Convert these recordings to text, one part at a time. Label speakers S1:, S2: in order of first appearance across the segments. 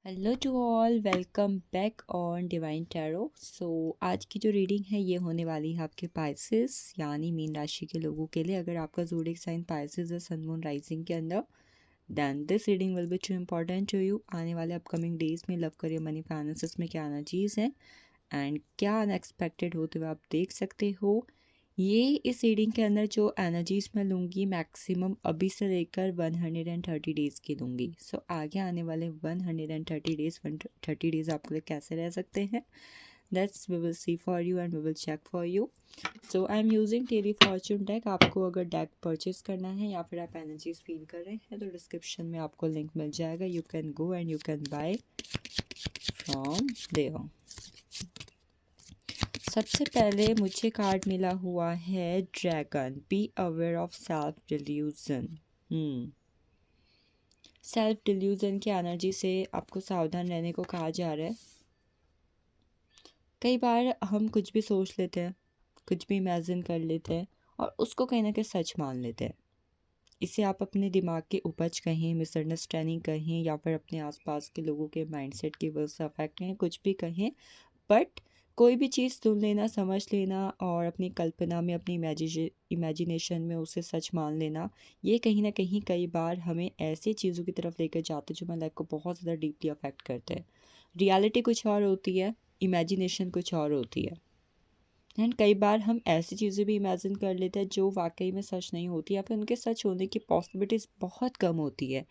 S1: Hello to all, welcome back on divine tarot. आज की जो रीडिंग है ये होने वाली है आपके पाइसेस यानी मीन राशि के लोगों के लिए। अगर आपका ज़ोडिएक साइन पाइसेस है सन मून राइजिंग के अंदर, then this reading will be too important to you. आने वाले अपकमिंग डेज में लव, करियर, मनी, फाइनेंसेस में क्या एनर्जीज हैं एंड क्या अनएक्सपेक्टेड होते हुए आप देख सकते हो। ये इस रीडिंग के अंदर जो एनर्जीज मैं लूँगी मैक्सिमम अभी से लेकर 130 डेज़ की लूँगी। आगे आने वाले 130 डेज़ आपके लिए कैसे रह सकते हैं, that's we will see for you and we will check for you. I am using tele fortune deck. आपको अगर डेक परचेज करना है या फिर आप एनर्जीज फील कर रहे हैं तो डिस्क्रिप्शन में आपको लिंक मिल जाएगा, you can go and you can buy from there. सबसे पहले मुझे कार्ड मिला हुआ है dragon, be aware of self delusion. Self delusion की एनर्जी से आपको सावधान रहने को कहा जा रहा है। कई बार हम कुछ भी सोच लेते हैं, कुछ भी इमेजिन कर लेते हैं और उसको कहीं ना कहीं सच मान लेते हैं। इसे आप अपने दिमाग के उपज कहें, मिसअंडरस्टैंडिंग कहें या फिर अपने आसपास के लोगों के माइंडसेट की वजह से अफेक्ट कहें, कुछ भी कहें, बट कोई भी चीज़ सुन लेना, समझ लेना और अपनी कल्पना में, अपनी इमेजिनेशन में उसे सच मान लेना, ये कहीं ना कहीं कई बार हमें ऐसी चीज़ों की तरफ लेकर जाते हैं जो हमारी लाइफ को बहुत ज़्यादा डीपली अफेक्ट करते हैं। रियलिटी कुछ और होती है, इमेजिनेशन कुछ और होती है। एंड कई बार हम ऐसी चीज़ें भी इमेजिन कर लेते हैं जो वाकई में सच नहीं होती या फिर उनके सच होने की पॉसिबिलिटीज़ बहुत कम होती है।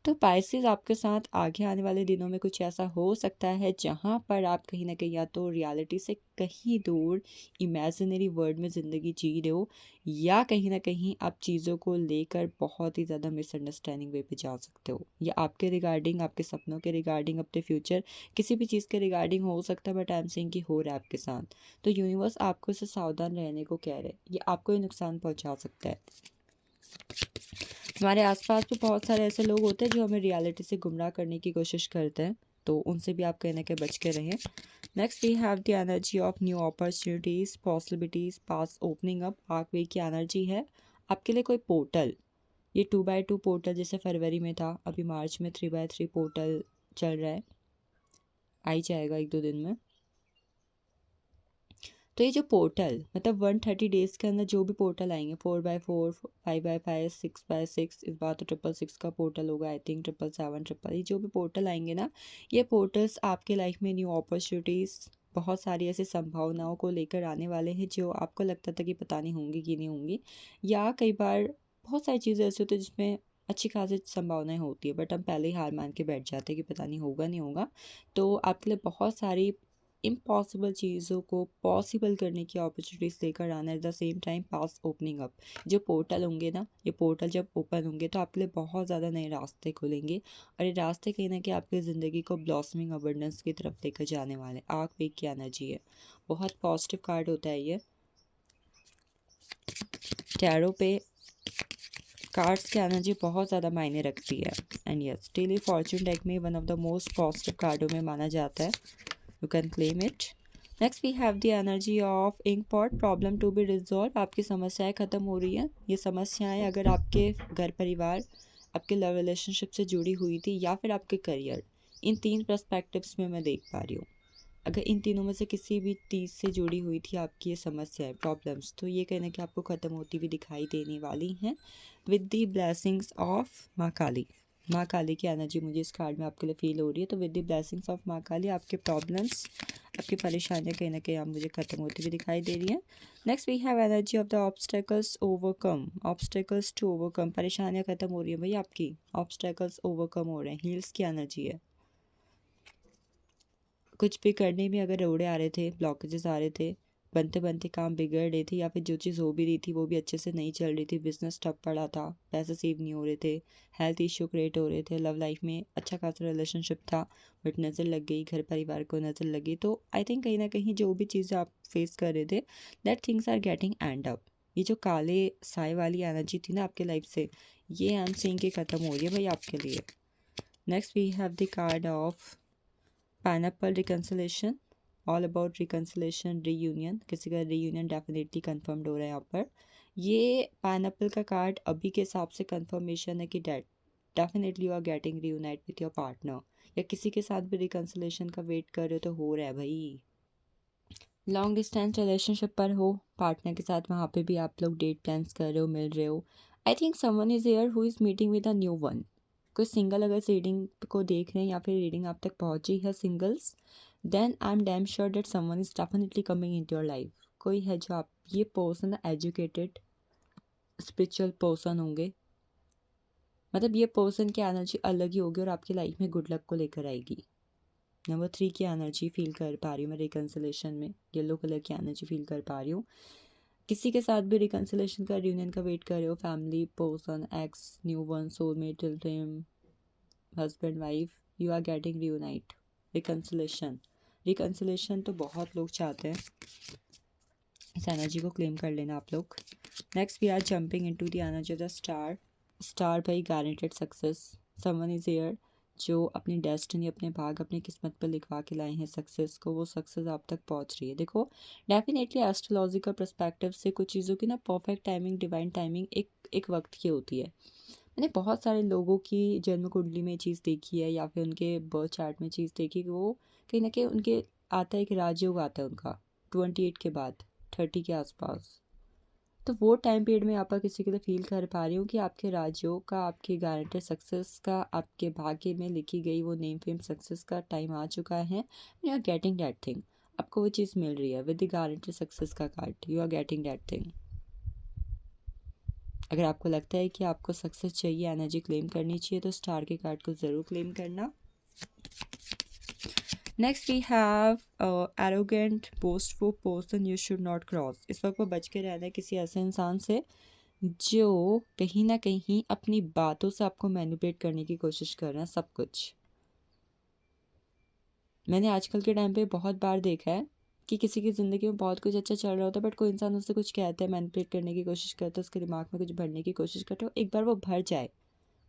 S1: तो पाइसेस, आपके साथ आगे आने वाले दिनों में कुछ ऐसा हो सकता है जहाँ पर आप कहीं ना कहीं या तो रियलिटी से कहीं दूर इमेजिनरी वर्ल्ड में ज़िंदगी जी रहे हो या कहीं ना कहीं आप चीज़ों को लेकर बहुत ही ज़्यादा मिसअंडरस्टैंडिंग वे पे जा सकते हो, या आपके रिगार्डिंग, आपके सपनों के रिगार्डिंग, अपने फ्यूचर, किसी भी चीज़ के रिगार्डिंग हो सकता है। बट आई एम सेइंग कि हो रहा है आपके साथ, तो यूनिवर्स आपको इससे सावधान रहने को कह रहे हैं। ये आपको ही नुकसान पहुंचा सकता है। हमारे आसपास भी बहुत सारे ऐसे लोग होते हैं जो हमें रियलिटी से गुमराह करने की कोशिश करते हैं, तो उनसे भी आप कहीं ना कहीं बच के रहें। Next we have the energy of new opportunities, possibilities, पास ओपनिंग अप। आर्क वे की एनर्जी है आपके लिए कोई पोर्टल। ये 2x2 पोर्टल जैसे फरवरी में था, अभी मार्च में 3x3 पोर्टल चल रहा है, आ ही जाएगा एक दो दिन में। तो ये जो पोर्टल मतलब 130 डेज़ के अंदर जो भी पोर्टल आएंगे, 4x4, 5x5, 6x6, इस बार तो 666 का पोर्टल होगा, आई थिंक 777, ये जो भी पोर्टल आएंगे ना, ये पोर्टल्स आपके लाइफ में न्यू अपॉर्चुनिटीज़, बहुत सारी ऐसी संभावनाओं को लेकर आने वाले हैं जो आपको लगता था कि पता नहीं होंगी कि नहीं होंगी, या कई बार बहुत सारी चीज़ें ऐसी होती है जिसमें अच्छी खासी संभावनाएं होती है बट हम पहले ही हार मान के बैठ जाते हैं कि पता नहीं होगा नहीं होगा। तो आपके लिए बहुत सारी इम्पॉसिबल चीज़ों को पॉसिबल करने की अपॉर्चुनिटीज़ लेकर आना, at the same time pass opening up. जो पोर्टल होंगे ना, ये पोर्टल जब ओपन होंगे तो आपके लिए बहुत ज़्यादा नए रास्ते खुलेंगे और ये रास्ते कहीं ना कहीं आपकी ज़िंदगी को ब्लॉसमिंग अबंडेंस की तरफ लेकर जाने वाले। आर्क वीक की एनर्जी है, बहुत पॉजिटिव कार्ड होता है ये। टैरो पे कार्ड्स की एनर्जी बहुत ज़्यादा मायने रखती है and yes, daily fortune deck में one of the most positive कार्डों में माना जाता है, you can claim it. Next we have the energy of ink pot, problem to be resolve. आपकी समस्याएं ख़त्म हो रही हैं। ये समस्याएं अगर आपके घर परिवार, आपके लव रिलेशनशिप से जुड़ी हुई थी या फिर आपके करियर, इन तीन पर्सपेक्टिव्स में मैं देख पा रही हूँ। अगर इन तीनों में से किसी भी चीज़ से जुड़ी हुई थी आपकी ये समस्याएं, प्रॉब्लम्स, तो ये कहना कि आपको ख़त्म होती हुई दिखाई देने वाली हैं विद द ब्लेसिंग्स ऑफ माँ काली। माँ काली की एनर्जी मुझे इस कार्ड में आपके लिए फील हो रही है। तो विद द ब्लेसिंग्स ऑफ माँ काली आपके प्रॉब्लम्स, आपकी परेशानियाँ कहीं ना कहीं आप मुझे ख़त्म होती हुई दिखाई दे रही हैं। Next we have energy of the obstacles overcome, obstacles to overcome, परेशानियाँ ख़त्म हो रही है भाई आपकी, ऑब्स्टेकल्स ओवरकम हो रहे हैं। हील्स की एनर्जी है, कुछ भी करने में अगर रोड़े आ रहे थे, ब्लॉकेजेस आ रहे थे, बनते बनते काम बिगड़ रहे थे या फिर जो चीज़ हो भी रही थी वो भी अच्छे से नहीं चल रही थी, बिजनेस ठप पड़ा था, पैसे सेव नहीं हो रहे थे, हेल्थ इश्यू क्रिएट हो रहे थे, लव लाइफ में अच्छा खासा रिलेशनशिप था बट नज़र लग गई, घर परिवार को नज़र लगी, तो आई थिंक कहीं ना कहीं जो भी चीज़ें आप फेस कर रहे थे, that things are getting end up. ये जो काले साए वाली एनर्जी थी ना आपके लाइफ से, ये आई एम सेइंग कि ख़त्म हो रही है भाई आपके लिए। Next we have the card of pineapple, reconciliation, all about reconciliation, reunion. किसी का रीयूनियन डेफिनेटली कंफर्म्ड हो रहा है यहाँ पर। ये पाइनएप्पल का कार्ड अभी के हिसाब से कंफर्मेशन है कि definitely you are getting reunite with your partner, या किसी के साथ भी रिकन्सिलेशन का वेट कर रहे हो तो हो रहा है भाई। लॉन्ग डिस्टेंस रिलेशनशिप पर हो पार्टनर के साथ, वहाँ पे भी आप लोग डेट प्लान्स कर रहे हो, मिल रहे हो। I think someone is here who is meeting with a new one. कोई सिंगल अगर रीडिंग को देख रहे हैं या फिर रीडिंग आप तक पहुँची है singles, then I am damn sure that someone is definitely coming in your life. कोई है जो आप, ये पर्सन एजुकेटेड स्पिरिचुअल पर्सन होंगे, मतलब ये पर्सन की एनर्जी अलग ही होगी और आपकी लाइफ में गुड लक को लेकर आएगी। नंबर 3 की एनर्जी फील कर पा रही हूँ मैं रिकन्सिलेशन में, येलो कलर की एनर्जी फील कर पा रही हूँ। किसी के साथ भी रिकन्सिलेशन का, रियूनियन का वेट कर रहे हो, family person, ex, new one, soulmate, till dream, husband wife, you are getting reunite. Reconciliation, reconciliation तो बहुत लोग चाहते हैं, इस एनर्जी को क्लेम कर लेना आप लोग। Next we are jumping into the energy of the star. Star भाई guaranteed success, someone is here जो अपनी डेस्टिनी, अपने भाग, अपनी किस्मत पर लिखवा के लाए हैं सक्सेस को, वो सक्सेस आप तक पहुंच रही है। देखो डेफिनेटली एस्ट्रोलॉजिकल पर्सपेक्टिव से कुछ चीज़ों की ना परफेक्ट टाइमिंग, डिवाइन टाइमिंग एक वक्त की होती है। मैंने बहुत सारे लोगों की जन्म कुंडली में चीज़ देखी है या फिर उनके बर्थ चार्ट में चीज़ देखी कि वो कहीं ना कहीं उनके आता है, एक राजयोग आता है उनका 28 के बाद, 30 के आसपास। तो वो टाइम पीरियड में आपका किसी के लिए फील कर पा रही हूँ कि आपके राज्यों का, आपके गारंटेड सक्सेस का, आपके भाग्य में लिखी गई वो नेम फेम सक्सेस का टाइम आ चुका है। You are getting that thing, आपको वो चीज़ मिल रही है विद द गारंटेड सक्सेस का card, you are getting that thing. अगर आपको लगता है कि आपको सक्सेस चाहिए, एनर्जी क्लेम करनी चाहिए, तो स्टार के कार्ड को ज़रूर क्लेम करना। Next we have arrogant boastful person you should not cross. इस वक्त वो बच के रहना है किसी ऐसे इंसान से जो कहीं ना कहीं अपनी बातों से आपको मैनिपुलेट करने की कोशिश कर रहे हैं सब कुछ। मैंने आजकल के टाइम पे बहुत बार देखा है कि किसी की ज़िंदगी में बहुत कुछ अच्छा चल रहा होता है, बट कोई इंसान उससे कुछ कहता है, मैनिपुलेट करने की कोशिश करता है, उसके दिमाग में कुछ भरने की कोशिश करता है, एक बार वो भर जाए,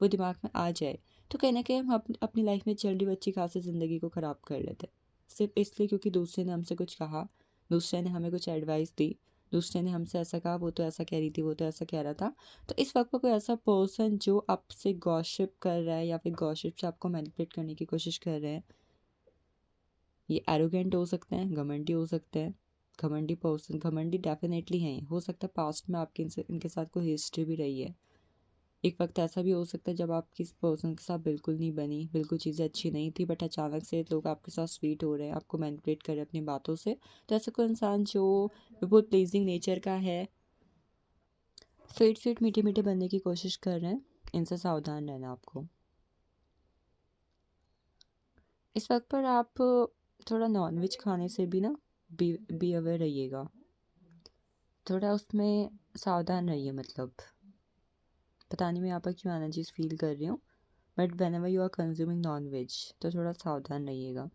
S1: वो दिमाग में आ जाए, तो कहीं ना कहीं हम अपनी लाइफ में चल रही अच्छी खासी ज़िंदगी को ख़राब कर लेते हैं, सिर्फ इसलिए क्योंकि दूसरे ने हमसे कुछ कहा, दूसरे ने हमें कुछ एडवाइस दी, दूसरे ने हमसे ऐसा कहा, वो तो ऐसा कह रही थी, वो तो ऐसा कह रहा था। तो इस वक्त पर कोई ऐसा पर्सन जो आपसे गॉसिप कर रहा है या फिर गॉसिप से आपको मैनिपुलेट करने की कोशिश कर रहे हैं, ये एरोगेंट हो सकते हैं, घमंडी हो सकते हैं। घमंडी पर्सन, घमंडी डेफिनेटली हैं, हो सकता है पास्ट में आपके इनके साथ कोई हिस्ट्री भी रही है। एक वक्त ऐसा भी हो सकता है जब आपकी इस पर्सन के साथ बिल्कुल नहीं बनी, बिल्कुल चीज़ें अच्छी नहीं थी, बट अचानक से लोग आपके साथ स्वीट हो रहे हैं, आपको मैनिपुलेट कर रहे हैं अपनी बातों से। तो ऐसा कोई इंसान जो बहुत प्लीजिंग नेचर का है, स्वीट स्वीट मीठे मीठे बनने की कोशिश कर रहे हैं, इनसे सावधान रहना आपको। इस वक्त पर आप थोड़ा नॉनवेज खाने से भी ना बी अवेयर रहिएगा, थोड़ा उसमें सावधान रहिए। मतलब पता नहीं मैं यहाँ पर क्यों एनर्जीज फील कर रही हूँ, but whenever you are consuming non veg तो थोड़ा सावधान रहिएगा।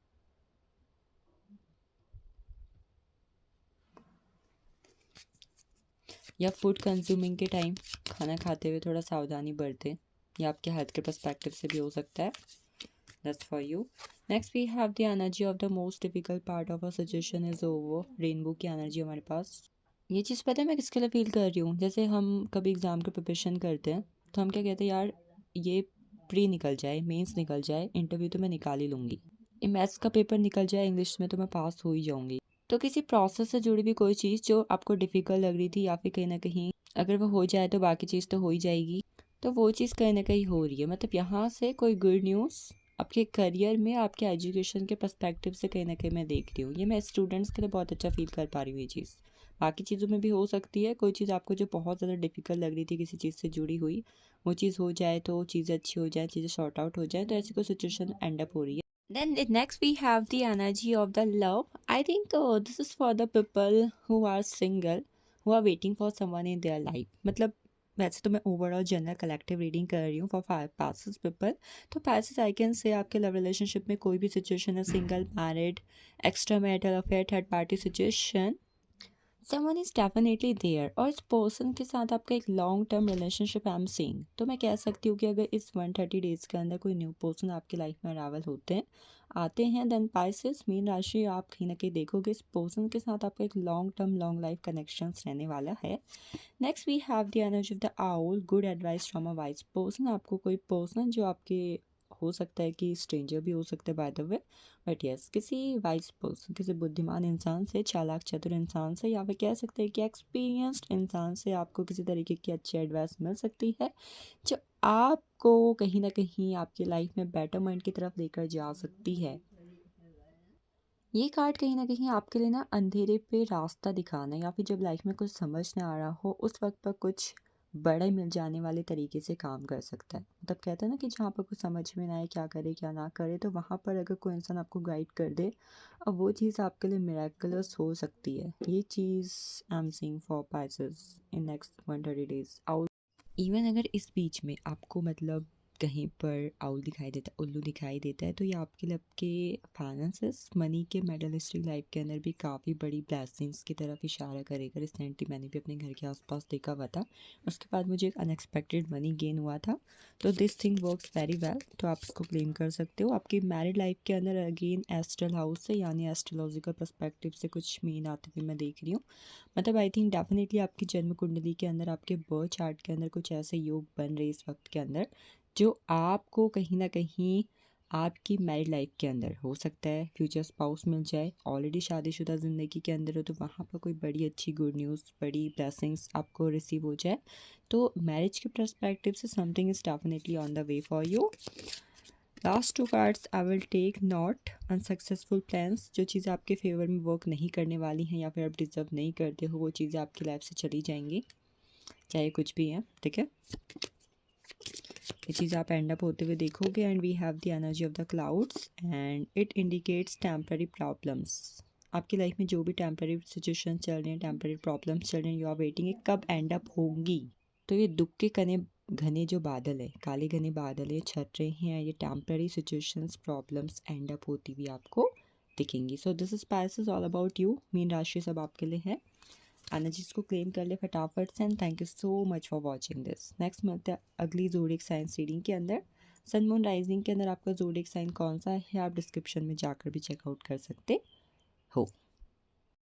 S1: या फूड कंज्यूमिंग के टाइम, खाना खाते हुए थोड़ा सावधानी बरतें, या आपके हेल्थ के पर्सपेक्टिव से भी हो सकता है। That's for you. Next we have the energy of the most difficult part of a suggestion is over. Rainbow की एनर्जी हमारे पास। ये चीज़ पता है मैं किसके लिए फील कर रही हूँ, जैसे हम कभी एग्ज़ाम की प्रिपरेशन करते हैं तो हम क्या कहते हैं, यार ये प्री निकल जाए, मेंस निकल जाए, इंटरव्यू तो मैं निकाल ही लूँगी, ये मैथ्स का पेपर निकल जाए इंग्लिश में तो मैं पास हो ही जाऊँगी। तो किसी प्रोसेस से जुड़ी भी कोई चीज़ जो आपको डिफ़िकल्ट लग रही थी या फिर कहीं ना कहीं अगर वो हो जाए तो बाकी चीज़ तो हो ही जाएगी, तो वो चीज़ कहीं ना कहीं हो रही है। मतलब यहाँ से कोई गुड न्यूज़ आपके करियर में, आपके एजुकेशन के पर्सपेक्टिव से कहीं ना कहीं मैं देख रही हूँ। ये मैं स्टूडेंट्स के लिए बहुत अच्छा फील कर पा रही हूँ ये चीज़। बाकी चीज़ों में भी हो सकती है, कोई चीज़ आपको जो बहुत ज़्यादा डिफ़िकल्ट लग रही थी किसी चीज़ से जुड़ी हुई, वो चीज़ हो जाए, तो चीज़ें अच्छी हो जाए, चीज़ें सॉर्ट आउट हो जाए, तो ऐसी कोई सिचुएशन एंड अप हो रही है। Then next we have the energy of the love. I think this is for the people who are single, who are waiting for someone in their life. मतलब वैसे तो मैं ओवरऑल जनरल कलेक्टिव रीडिंग कर रही हूँ for five passes people. तो passage I can say आपके love relationship में कोई भी सिचुएशन है, single, married, extra marital affair, third party situation, someone is definitely there, और इस पर्सन के साथ आपका एक long term relationship I am seeing. तो मैं कह सकती हूँ कि अगर इस 130 डेज़ के अंदर कोई न्यू पर्सन आपकी लाइफ में अरावल होते हैं, आते हैं, देन पाइसेस मीन राशि, आप कहीं ना कहीं देखोगे इस पर्सन के साथ आपका एक long term long life connections रहने वाला है। Next we have the energy of the owl, good advice from a wise person. आपको कोई पर्सन जो आपके हो सकता है कि स्ट्रेंजर भी हो सकता है by the way, but yes किसी वाइज पर्सन, किसी बुद्धिमान इंसान से, चालाक चतुर इंसान से, या फिर कह सकते हैं कि एक्सपीरियंस्ड इंसान से आपको किसी तरीके की अच्छी एडवाइस मिल सकती है जो आपको कहीं ना कहीं आपकी लाइफ में बेटरमेंट की तरफ लेकर जा सकती है। ये कार्ड कहीं न कहीं आपके लिए ना अंधेरे पे रास्ता दिखाना, या फिर जब लाइफ में कुछ समझ ना आ रहा हो उस वक़्त पर कुछ बड़े मिल जाने वाले तरीके से काम कर सकता है। मतलब कहते हैं ना कि जहाँ पर कुछ समझ में ना आए क्या करे क्या ना करे, तो वहाँ पर अगर कोई इंसान आपको गाइड कर दे और वो चीज़ आपके लिए मिरेकलस हो सकती है। ये चीज़ I am seeing for pieces in next 130 days. Even अगर इस बीच में आपको मतलब कहीं पर आउल दिखाई देता है, उल्लू दिखाई देता है, तो ये आपके लिए आपके फाइनेंसेस, मनी के, मेटलिस्टिक लाइफ के अंदर भी काफ़ी बड़ी ब्लेसिंग्स की तरफ इशारा करेगा। रिसेंटली मैंने भी अपने घर के आसपास देखा हुआ था, उसके बाद मुझे एक अनएक्सपेक्टेड मनी गेन हुआ था। तो this thing works very well, तो आप इसको क्लेम कर सकते हो। आपकी मैरिड लाइफ के अंदर अगेन एस्ट्रल हाउस से यानी एस्ट्रोलॉजिकल पर्सपेक्टिव से कुछ मीन आते हुए मैं देख रही हूँ। मतलब आई थिंक डेफिनेटली आपकी जन्म कुंडली के अंदर, आपके बर्थ चार्ट के अंदर कुछ ऐसे योग बन रहे इस वक्त के अंदर जो आपको कहीं ना कहीं आपकी मैरिड लाइफ के अंदर हो सकता है फ्यूचर स्पाउस मिल जाए। ऑलरेडी शादीशुदा ज़िंदगी के अंदर हो तो वहाँ पर कोई बड़ी अच्छी गुड न्यूज़, बड़ी ब्लेसिंग्स आपको रिसीव हो जाए। तो मैरिज के पर्सपेक्टिव से something is definitely on the way for you. Last two cards I will take not unsuccessful plans. जो चीज़ें आपके फेवर में वर्क नहीं करने वाली हैं या फिर आप डिजर्व नहीं करते हो, वो चीज़ें आपकी लाइफ से चली जाएंगी, चाहे कुछ भी है, ठीक है। ये चीज़ आप एंड अप होते हुए देखोगे। And we have the energy of the clouds and it indicates temporary problems. आपकी लाइफ में जो भी टेम्पररी सिचुएशन चल रही हैं, टेम्पररी प्रॉब्लम्स चल रही हैं, यू आर वेटिंग ये कब एंड अप होंगी। तो ये दुख के घने घने जो बादल है, काले घने बादल है छट रहे हैं, ये temporary situations, problems and up होती हुई आपको दिखेंगी। So this is spices all about you. Mean राशि सब आपके लिए है। एनर्जीज को क्लेम कर ले फटाफट से। And thank you so much for watching this. Next मिलते हैं अगली ज़ोडिएक साइंस रीडिंग के अंदर। सन मून राइजिंग के अंदर आपका ज़ोडिएक साइन कौन सा है आप डिस्क्रिप्शन में जाकर भी चेकआउट कर सकते हो।